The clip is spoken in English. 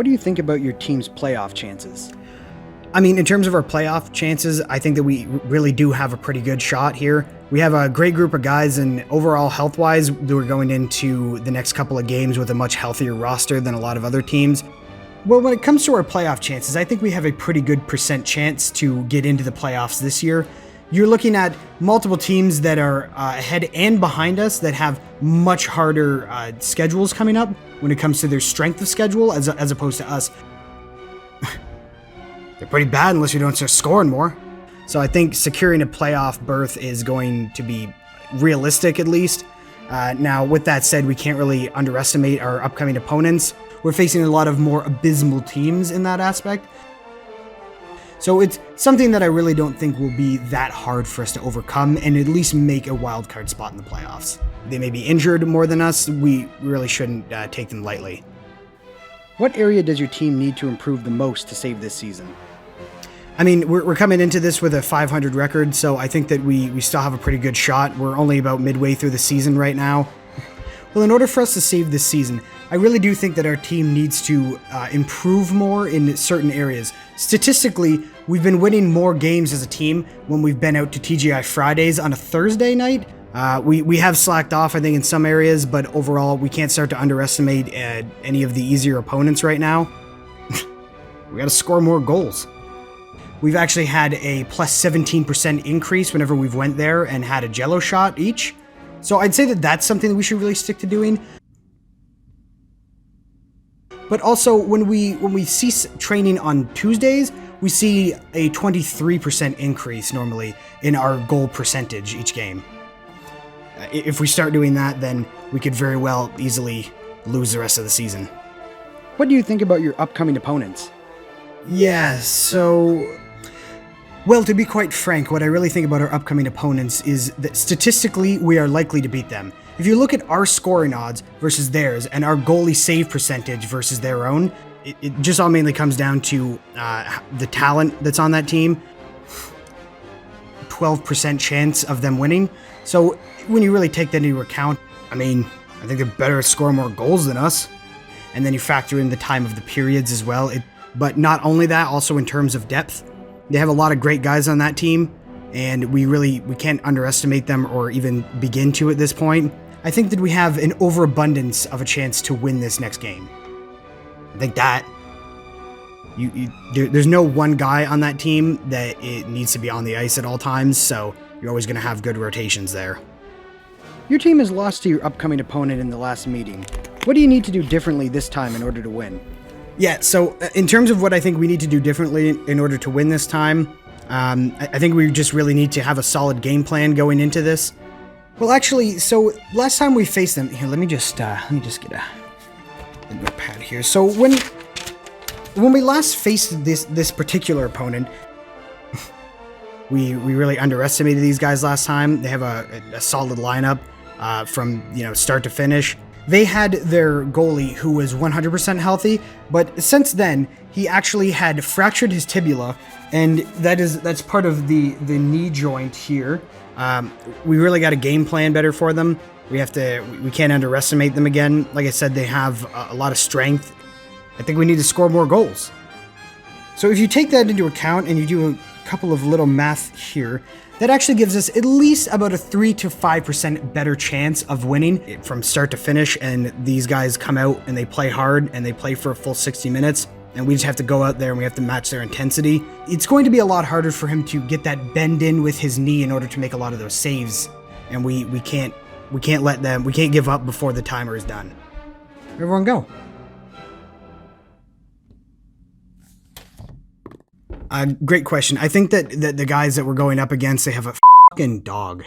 What do you think about your team's playoff chances? I mean, in terms of our playoff chances, I think that we really do have a pretty good shot here. We have a great group of guys, and overall health-wise, we're going into the next couple of games with a much healthier roster than a lot of other teams. Well, when it comes to our playoff chances, I think we have a pretty good % chance to get into the playoffs this year. You're looking at multiple teams that are ahead and behind us that have much harder schedules coming up when it comes to their strength of schedule as opposed to us. They're pretty bad unless you don't start scoring more. So I think securing a playoff berth is going to be realistic, at least. Now, with that said, we can't really underestimate our upcoming opponents. We're facing a lot of more abysmal teams in that aspect. So it's something that I really don't think will be that hard for us to overcome and at least make a wildcard spot in the playoffs. They may be injured more than us. We really shouldn't take them lightly. What area does your team need to improve the most to save this season? I mean, we're coming into this with a 500 record, so I think that we still have a pretty good shot. We're only about midway through the season right now. Well, in order for us to save this season, I really do think that our team needs to improve more in certain areas. Statistically, we've been winning more games as a team when we've been out to TGI Fridays on a Thursday night. We have slacked off, I think, in some areas, but overall, we can't start to underestimate any of the easier opponents right now. We got to score more goals. We've actually had a plus 17% increase whenever we've went there and had a jello shot each. So I'd say that that's something that we should really stick to doing. But also, when we cease training on Tuesdays, we see a 23% increase normally in our goal percentage each game. If we start doing that, then we could very well easily lose the rest of the season. What do you think about your upcoming opponents? Yeah, so... Well, to be quite frank, what I really think about our upcoming opponents is that statistically, we are likely to beat them. If you look at our scoring odds versus theirs and our goalie save percentage versus their own, it just all mainly comes down to the talent that's on that team. 12% chance of them winning. So when you really take that into account, I mean, I think they're better at scoring more goals than us. And then you factor in the time of the periods as well. But not only that, also in terms of depth. They have a lot of great guys on that team, and we can't underestimate them or even begin to at this point. I think that we have an overabundance of a chance to win this next game. I think that there's no one guy on that team that it needs to be on the ice at all times, so you're always going to have good rotations there. Your team has lost to your upcoming opponent in the last meeting. What do you need to do differently this time in order to win? Yeah, so in terms of what I think we need to do differently in order to win this time, I think we just really need to have a solid game plan going into this. Well, actually, so last time we faced them, here, let me just get a notepad here. So when we last faced this particular opponent, we really underestimated these guys last time. They have a solid lineup from start to finish. They had their goalie who was 100% healthy, but since then, he actually had fractured his tibia, and that's part of the knee joint here. We really got a game plan better for them. We can't underestimate them again. Like I said, they have a lot of strength. I think we need to score more goals. So if you take that into account and you do a couple of little math here, that actually gives us at least about a 3 to 5% better chance of winning from start to finish, and these guys come out and they play hard and they play for a full 60 minutes, and we just have to go out there and we have to match their intensity. It's going to be a lot harder for him to get that bend in with his knee in order to make a lot of those saves, and we can't give up before the timer is done. Everyone go. Great question. I think that the guys that we're going up against, they have a fucking dog.